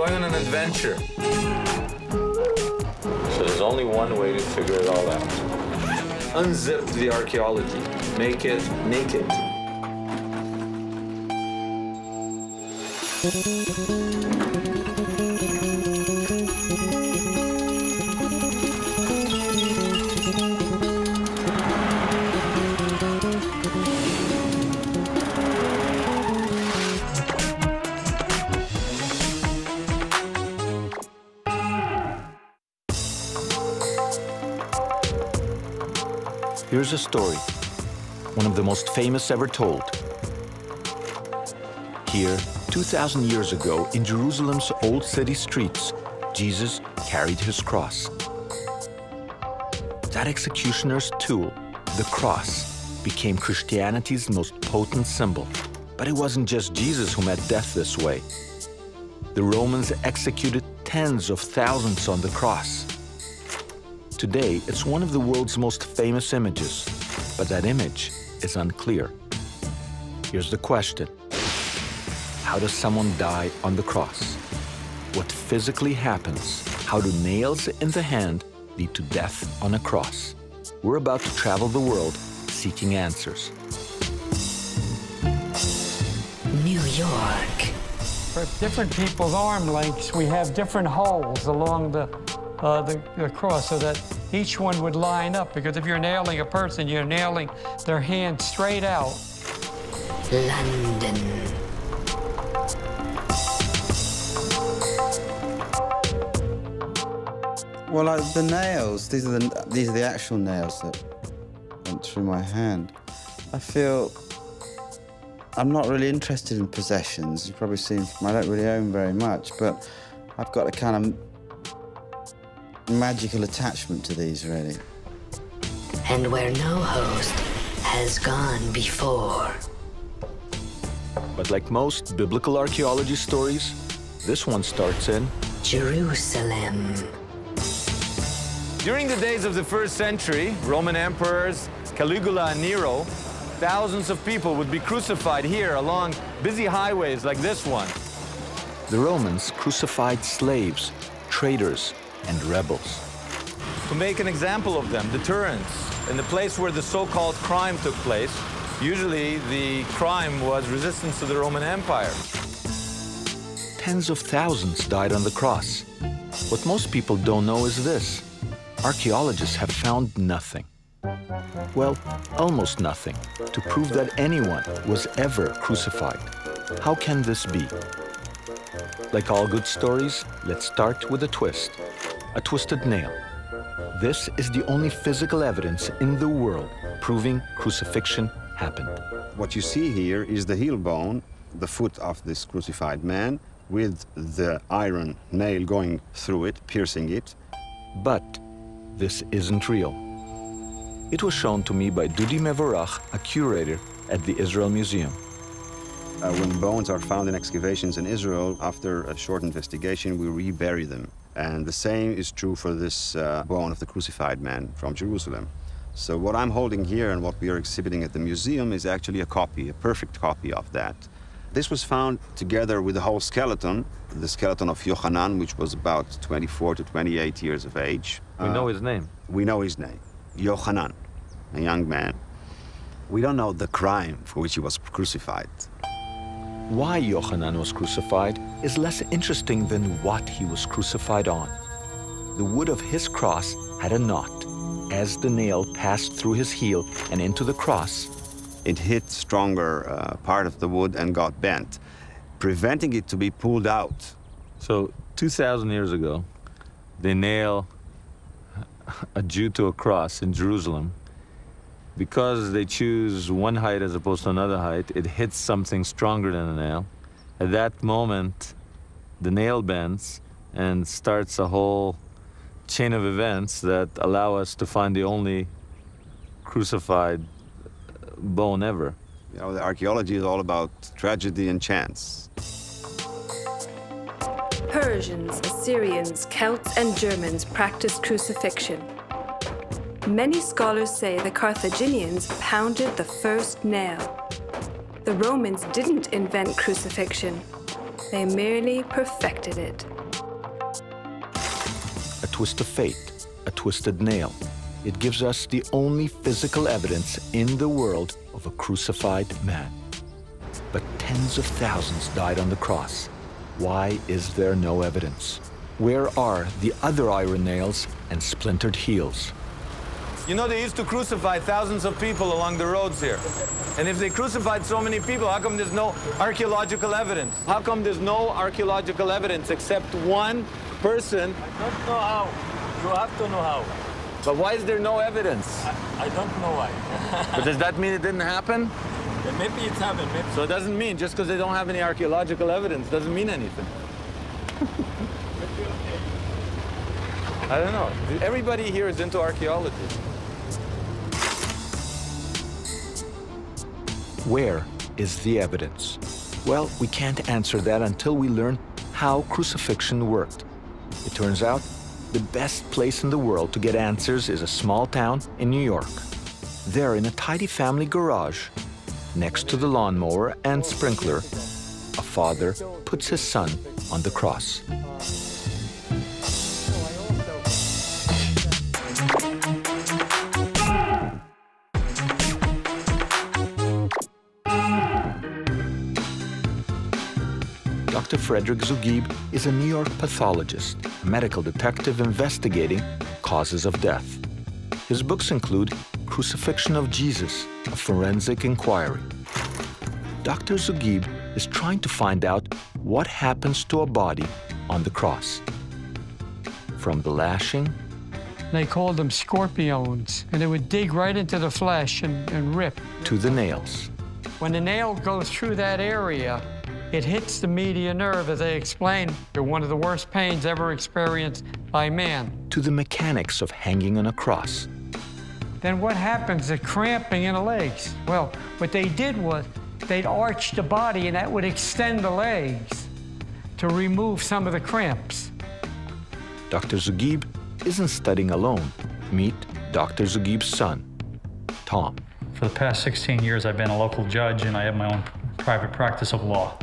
going on an adventure. So there's only one way to figure it all out. Unzip the archaeology. Make it naked. Here's a story, one of the most famous ever told. Here, 2,000 years ago, in Jerusalem's old city streets, Jesus carried his cross. That executioner's tool, the cross, became Christianity's most potent symbol. But it wasn't just Jesus who met death this way. The Romans executed tens of thousands on the cross. Today, it's one of the world's most famous images, but that image is unclear. Here's the question. How does someone die on the cross? What physically happens? How do nails in the hand lead to death on a cross? We're about to travel the world seeking answers. New York. For different people's arm lengths, we have different holes along the cross so that each one would line up, because if you're nailing a person, you're nailing their hand straight out. London. Well, like the nails, these are the actual nails that went through my hand. I feel I'm not really interested in possessions. You've probably seen I don't really own very much, but I've got a kind of magical attachment to these, really. And where no host has gone before. But like most biblical archaeology stories, this one starts in Jerusalem. During the days of the 1st century, Roman emperors Caligula and Nero, thousands of people would be crucified here along busy highways like this one. the Romans crucified slaves, traitors, and rebels. To make an example of them, deterrence. In the place where the so-called crime took place, usually the crime was resistance to the Roman Empire. Tens of thousands died on the cross. What most people don't know is this. Archaeologists have found nothing. Well, almost nothing, to prove that anyone was ever crucified. How can this be? Like all good stories, let's start with a twist. A twisted nail. This is the only physical evidence in the world proving crucifixion happened. What you see here is the heel bone, the foot of this crucified man, with the iron nail going through it, piercing it. But this isn't real. It was shown to me by Dudi Mevorach, a curator at the Israel Museum. When bones are found in excavations in Israel, after a short investigation, we rebury them. And the same is true for this bone of the crucified man from Jerusalem. So what I'm holding here and what we are exhibiting at the museum is actually a copy, a perfect copy of that. This was found together with the whole skeleton, the skeleton of Yochanan, which was about 24 to 28 years of age. We know his name. We know his name, Yochanan, a young man. We don't know the crime for which he was crucified. Why Yochanan was crucified is less interesting than what he was crucified on. The wood of his cross had a knot. As the nail passed through his heel and into the cross, it hit stronger part of the wood and got bent, preventing it to be pulled out. So 2,000 years ago, they nail a Jew to a cross in Jerusalem. Because they choose one height as opposed to another height, it hits something stronger than a nail. At that moment, the nail bends and starts a whole chain of events that allow us to find the only crucified bone ever. You know, the archaeology is all about tragedy and chance. Persians, Assyrians, Celts, and Germans practiced crucifixion. Many scholars say the Carthaginians pounded the first nail. The Romans didn't invent crucifixion. They merely perfected it. A twist of fate, a twisted nail. It gives us the only physical evidence in the world of a crucified man. But tens of thousands died on the cross. Why is there no evidence? Where are the other iron nails and splintered heels? You know, they used to crucify thousands of people along the roads here. And if they crucified so many people, how come there's no archaeological evidence? How come there's no archaeological evidence except one person? I don't know how. You have to know how. But why is there no evidence? I don't know why. But does that mean it didn't happen? Yeah, maybe it's happened. Maybe. So it doesn't mean, just because they don't have any archaeological evidence, doesn't mean anything. I don't know. Everybody here is into archaeology. Where is the evidence? Well, we can't answer that until we learn how crucifixion worked. It turns out the best place in the world to get answers is a small town in New York. There, in a tidy family garage, next to the lawnmower and sprinkler, a father puts his son on the cross. Dr. Frederick Zugib is a New York pathologist, a medical detective investigating causes of death. His books include Crucifixion of Jesus, a forensic inquiry. Dr. Zugib is trying to find out what happens to a body on the cross. From the lashing, They called them scorpions, and they would dig right into the flesh and rip. to the nails. When the nail goes through that area, it hits the median nerve, as they explained, one of the worst pains ever experienced by man. To the mechanics of hanging on a cross. Then what happens, the cramping in the legs? Well, what they did was they'd arch the body, and that would extend the legs to remove some of the cramps. Dr. Zugib isn't studying alone. Meet Dr. Zugib's son, Tom. For the past 16 years, I've been a local judge, and I have my own private practice of law.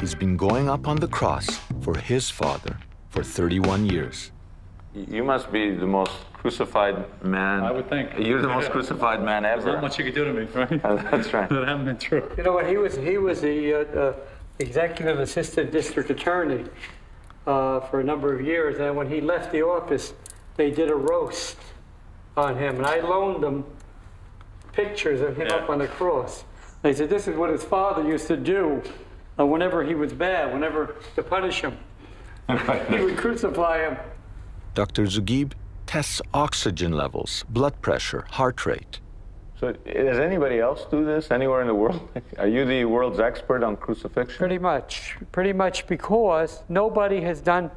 He's been going up on the cross for his father for 31 years. You must be the most crucified man. I would think. You're the most crucified man ever. There's not much you could do to me, right? That's right. That hasn't been true. You know what, he was the executive assistant district attorney for a number of years, and when he left the office, they did a roast on him, and I loaned them pictures of him up on the cross. They said, this is what his father used to do whenever he was bad, whenever to punish him. He would crucify him. Dr. Zugib tests oxygen levels, blood pressure, heart rate. So does anybody else do this anywhere in the world? Are you the world's expert on crucifixion? Pretty much because nobody has done,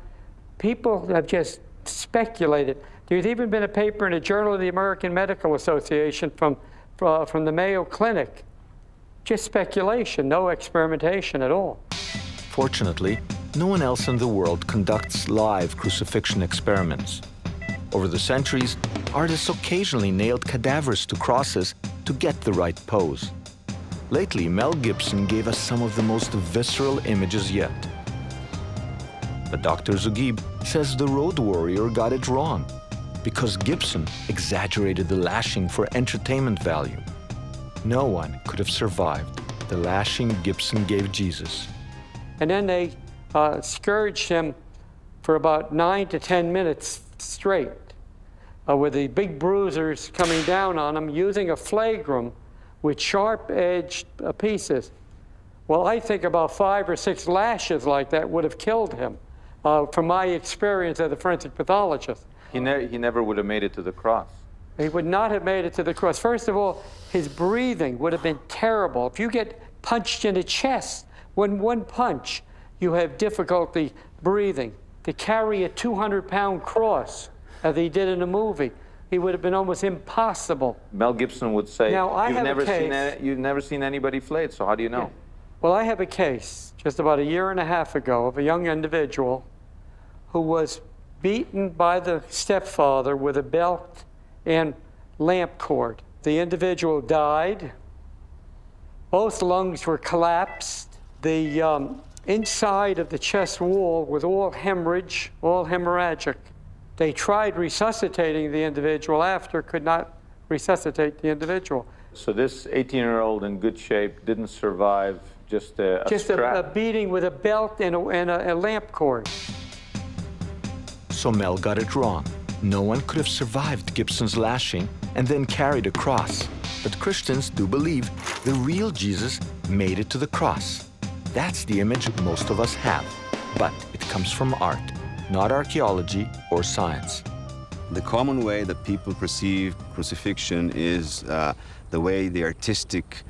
people have just speculated. There's even been a paper in a Journal of the American Medical Association from the Mayo Clinic. Just speculation, no experimentation at all. Fortunately, no one else in the world conducts live crucifixion experiments. Over the centuries, artists occasionally nailed cadavers to crosses to get the right pose. Lately, Mel Gibson gave us some of the most visceral images yet. But Dr. Zugib says the Road Warrior got it wrong because Gibson exaggerated the lashing for entertainment value. No one could have survived the lashing Gibson gave Jesus. And then they scourged him for about 9 to 10 minutes straight, with the big bruisers coming down on him using a flagrum with sharp-edged pieces. Well, I think about 5 or 6 lashes like that would have killed him, from my experience as a forensic pathologist. He never would have made it to the cross. He would not have made it to the cross. First of all, his breathing would have been terrible. If you get punched in the chest, one punch, you have difficulty breathing. To carry a 200-pound cross, as he did in the movie, it would have been almost impossible. Mel Gibson would say, now, you've never seen anybody flayed, so how do you know? Yeah. Well, I have a case just about a year and a half ago of a young individual who was beaten by the stepfather with a belt and lamp cord. The individual died. Both lungs were collapsed. The inside of the chest wall with all hemorrhage, all hemorrhagic. They tried resuscitating the individual after, could not resuscitate the individual. So this 18-year-old in good shape didn't survive just a a beating with a belt and a lamp cord. So Mel got it wrong. No one could have survived Gibson's lashing and then carried a cross. But Christians do believe the real Jesus made it to the cross. That's the image most of us have. But it comes from art, not archaeology or science. The common way that people perceive crucifixion is the way the artistic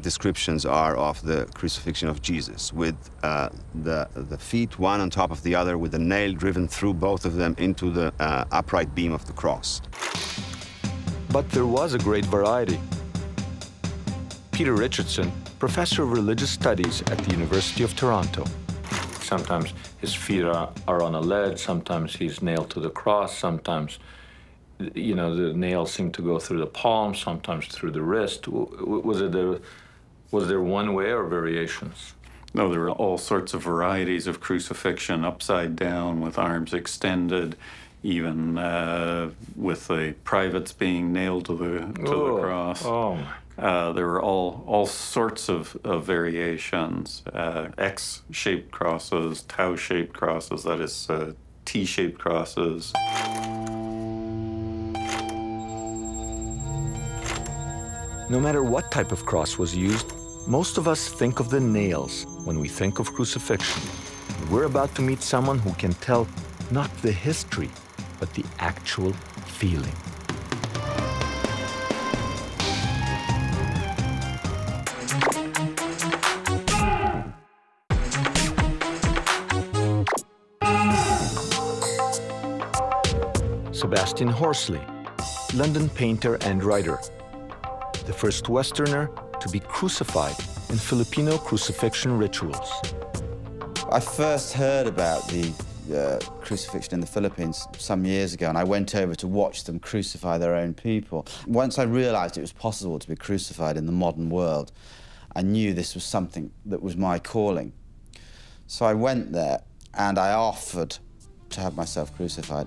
descriptions are of the crucifixion of Jesus, with the feet one on top of the other, with a nail driven through both of them into the upright beam of the cross. But there was a great variety. Peter Richardson, professor of religious studies at the University of Toronto. Sometimes his feet are on a ledge, sometimes he's nailed to the cross, sometimes, you know, the nails seem to go through the palm, sometimes through the wrist. Was there one way or variations? No, there were all sorts of varieties of crucifixion, upside down with arms extended, even with the privates being nailed to the cross. Oh. There were all sorts of variations, X-shaped crosses, tau-shaped crosses, that is T-shaped crosses. No matter what type of cross was used, most of us think of the nails when we think of crucifixion. We're about to meet someone who can tell not the history, but the actual feeling. Sebastian Horsley, London painter and writer, the first Westerner to be crucified in Filipino crucifixion rituals. I first heard about the crucifixion in the Philippines some years ago, and I went over to watch them crucify their own people. Once I realized it was possible to be crucified in the modern world, I knew this was something that was my calling. So I went there and I offered to have myself crucified.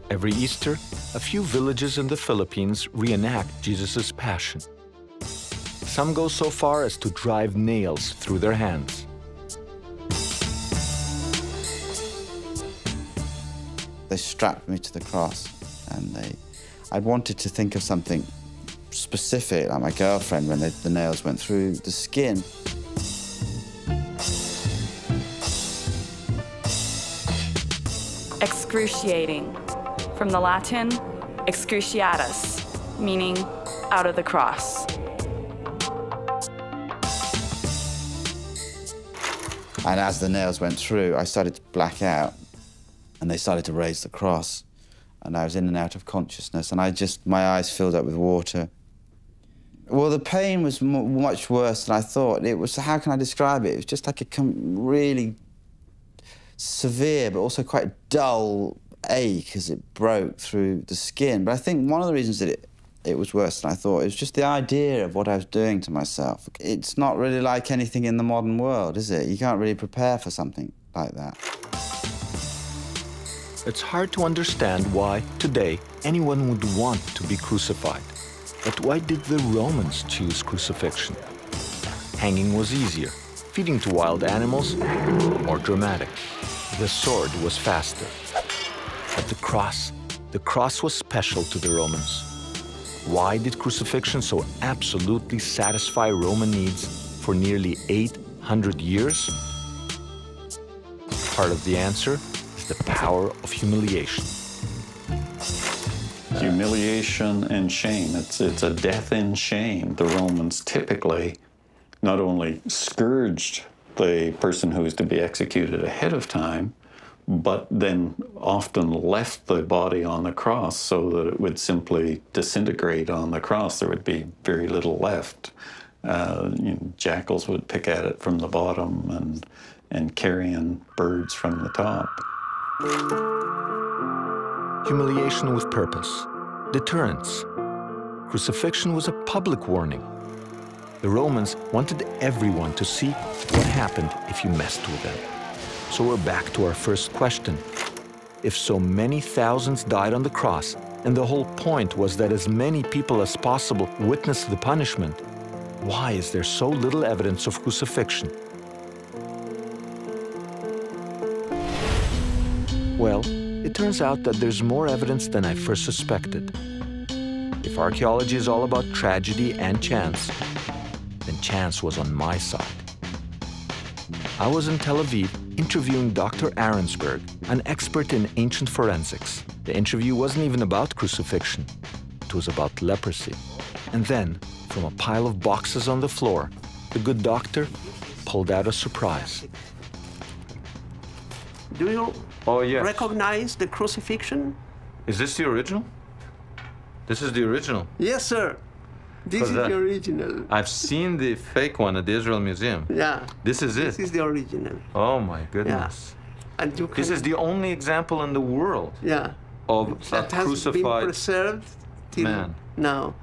Every Easter, a few villages in the Philippines reenact Jesus' passion. Some go so far as to drive nails through their hands. They strapped me to the cross, and I wanted to think of something specific, like my girlfriend, when the nails went through the skin. Excruciating, from the Latin excruciatus, meaning out of the cross. And as the nails went through, I started to black out, and they started to raise the cross, and I was in and out of consciousness, and my eyes filled up with water. Well, the pain was much worse than I thought. It was, how can I describe it? It was just like a really severe, but also quite dull ache as it broke through the skin. But I think one of the reasons that it was worse than I thought, it was just the idea of what I was doing to myself. It's not really like anything in the modern world, is it? You can't really prepare for something like that. It's hard to understand why, today, anyone would want to be crucified. But why did the Romans choose crucifixion? Hanging was easier. Feeding to wild animals, more dramatic. The sword was faster. But the cross was special to the Romans. Why did crucifixion so absolutely satisfy Roman needs for nearly 800 years? Part of the answer is the power of humiliation. Humiliation and shame. It's a death in shame. The Romans typically not only scourged the person who is to be executed ahead of time, but then often left the body on the cross so that it would simply disintegrate on the cross. There would be very little left. Jackals would pick at it from the bottom and carrion birds from the top. Humiliation with purpose, deterrence. Crucifixion was a public warning. The Romans wanted everyone to see what happened if you messed with them. So we're back to our first question. If so many thousands died on the cross, and the whole point was that as many people as possible witnessed the punishment, why is there so little evidence of crucifixion? Well, it turns out that there's more evidence than I first suspected. If archaeology is all about tragedy and chance, then chance was on my side. I was in Tel Aviv interviewing Dr. Arensberg, an expert in ancient forensics. The interview wasn't even about crucifixion. It was about leprosy. And then, from a pile of boxes on the floor, the good doctor pulled out a surprise. Do you recognize the crucifixion? Is this the original? This is the original? Yes, sir. This is the original. I've seen the fake one at the Israel Museum. Yeah. This is it? This is the original. Oh, my goodness. Yeah. And you can... This is the only example in the world of a that has crucified been preserved till man. Now.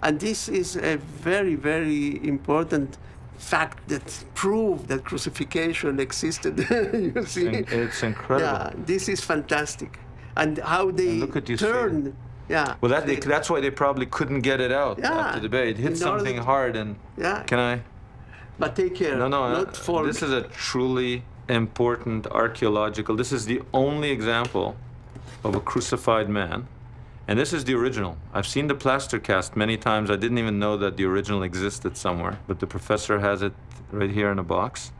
And this is a very, very important fact that proved that crucifixion existed. You see? It's incredible. Yeah, this is fantastic. And how they turned. Yeah. Well, that's why they probably couldn't get it out after the debate. It hit something hard and... Yeah. Can I? But take care. No. This is a truly important archaeological... This is the only example of a crucified man. And this is the original. I've seen the plaster cast many times. I didn't even know that the original existed somewhere. But the professor has it right here in a box.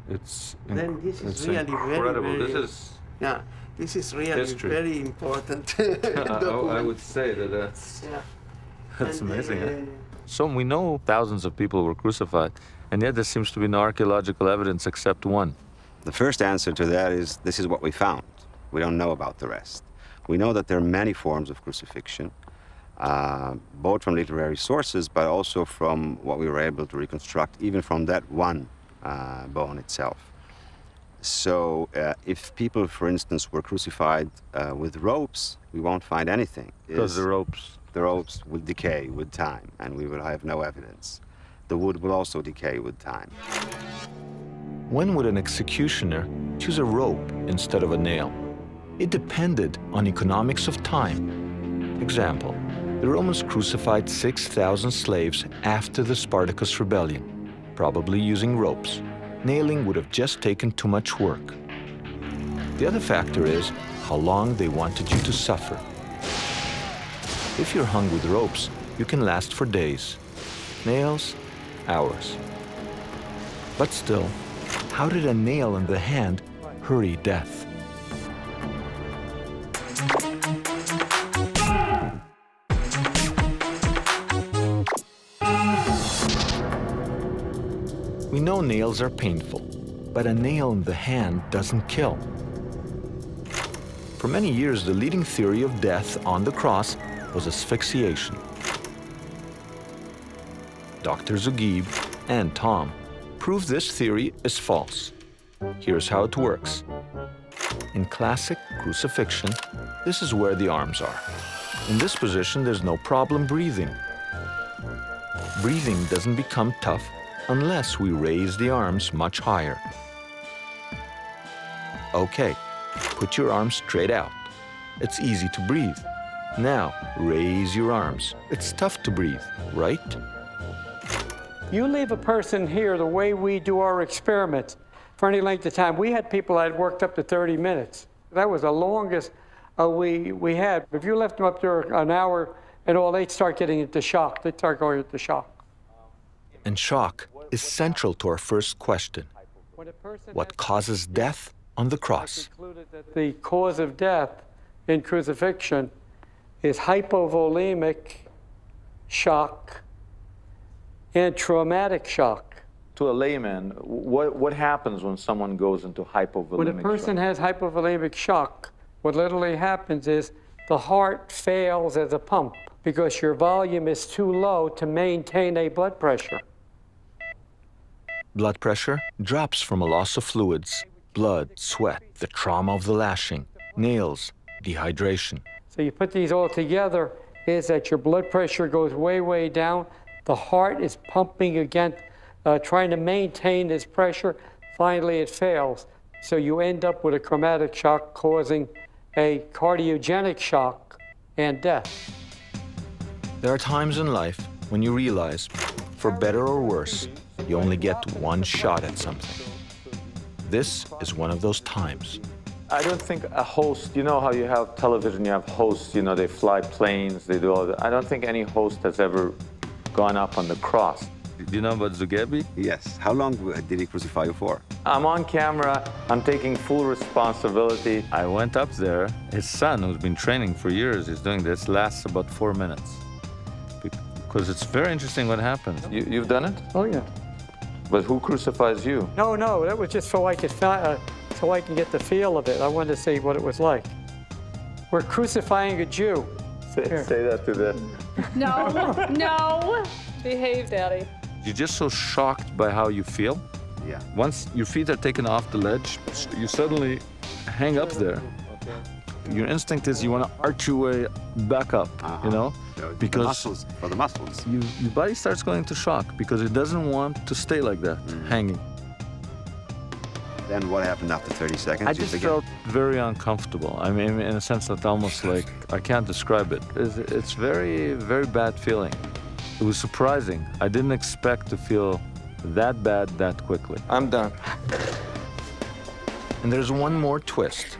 It's really incredible. Very, this is... Yeah. This is really history. Very important. I would say that's amazing. So we know thousands of people were crucified, and yet there seems to be no archaeological evidence except one. The first answer to that is this is what we found. We don't know about the rest. We know that there are many forms of crucifixion, both from literary sources, but also from what we were able to reconstruct, even from that one bone itself. So if people, for instance, were crucified with ropes, we won't find anything. Because the ropes will decay with time, and we will have no evidence. The wood will also decay with time. When would an executioner choose a rope instead of a nail? It depended on economics of time. Example, the Romans crucified 6,000 slaves after the Spartacus rebellion, probably using ropes. Nailing would have just taken too much work. The other factor is how long they wanted you to suffer. If you're hung with ropes, you can last for days. Nails, hours. But still, how did a nail in the hand hurry death? We know nails are painful, but a nail in the hand doesn't kill. For many years, the leading theory of death on the cross was asphyxiation. Dr. Zugib and Tom prove this theory is false. Here's how it works. In classic crucifixion, this is where the arms are. In this position, there's no problem breathing. Breathing doesn't become tough unless we raise the arms much higher. Okay, put your arms straight out. It's easy to breathe. Now, raise your arms. It's tough to breathe, right? You leave a person here the way we do our experiments for any length of time. We had people that had worked up to 30 minutes. That was the longest we had. If you left them up there an hour and all, they'd start getting into shock. They'd start going into shock. And shock is central to our first question. What causes death on the cross? Concluded that the cause of death in crucifixion is hypovolemic shock and traumatic shock. To a layman, what happens when someone goes into hypovolemic shock? When a person has hypovolemic shock, what literally happens is the heart fails as a pump because your volume is too low to maintain a blood pressure. Blood pressure drops from a loss of fluids, blood, sweat, the trauma of the lashing, nails, dehydration. So you put these all together, is that your blood pressure goes way, way down. The heart is pumping again, trying to maintain this pressure. Finally, it fails. So you end up with a chromatic shock causing a cardiogenic shock and death. There are times in life when you realize, for better or worse, you only get one shot at something. This is one of those times. I don't think a host, you know how you have television, you have hosts, you know, they fly planes, they do all that. I don't think any host has ever gone up on the cross. Do you know about Zugebi? Yes. How long did he crucify you for? I'm on camera, I'm taking full responsibility. I went up there, his son, who's been training for years, is doing this, lasts about 4 minutes. Because it's very interesting what happens. You've done it? Oh, yeah. But who crucifies you? No, that was just so I could so I can get the feel of it. I wanted to see what it was like. We're crucifying a Jew. Say that to the... No, no. Behave, Daddy. You're just so shocked by how you feel. Yeah. Once your feet are taken off the ledge, you suddenly hang up there. Your instinct is you want to arch your way back up, you know? Because for the muscles. Your body starts going into shock because it doesn't want to stay like that, hanging. Then what happened after 30 seconds? I just felt very uncomfortable. I mean, in a sense that almost like, I can't describe it. It's very, very bad feeling. It was surprising. I didn't expect to feel that bad that quickly. I'm done. And there's one more twist.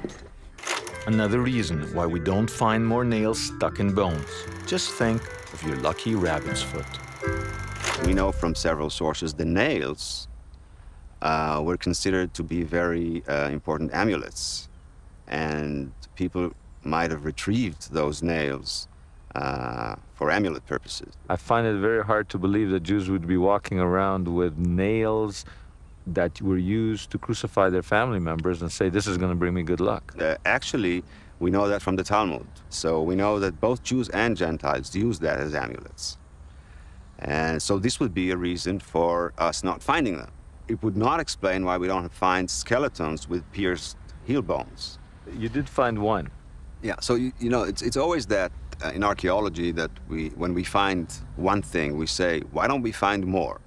Another reason why we don't find more nails stuck in bones. Just think of your lucky rabbit's foot. We know from several sources the nails were considered to be very important amulets. And people might have retrieved those nails for amulet purposes. I find it very hard to believe that Jews would be walking around with nails that were used to crucify their family members and say, this is going to bring me good luck. Actually, we know that from the Talmud. So we know that both Jews and Gentiles use that as amulets. And so this would be a reason for us not finding them. It would not explain why we don't find skeletons with pierced heel bones. You did find one. Yeah, so you know, it's always that in archaeology that when we find one thing, we say, why don't we find more?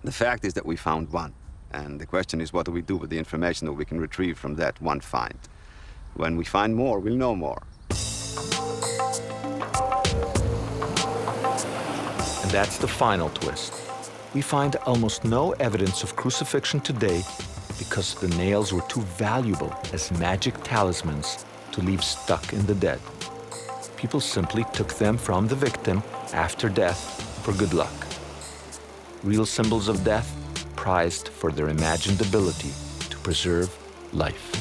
The fact is that we found one. And the question is, what do we do with the information that we can retrieve from that one find? When we find more, we'll know more. And that's the final twist. We find almost no evidence of crucifixion today because the nails were too valuable as magic talismans to leave stuck in the dead. People simply took them from the victim after death for good luck. Real symbols of death prized for their imagined ability to preserve life.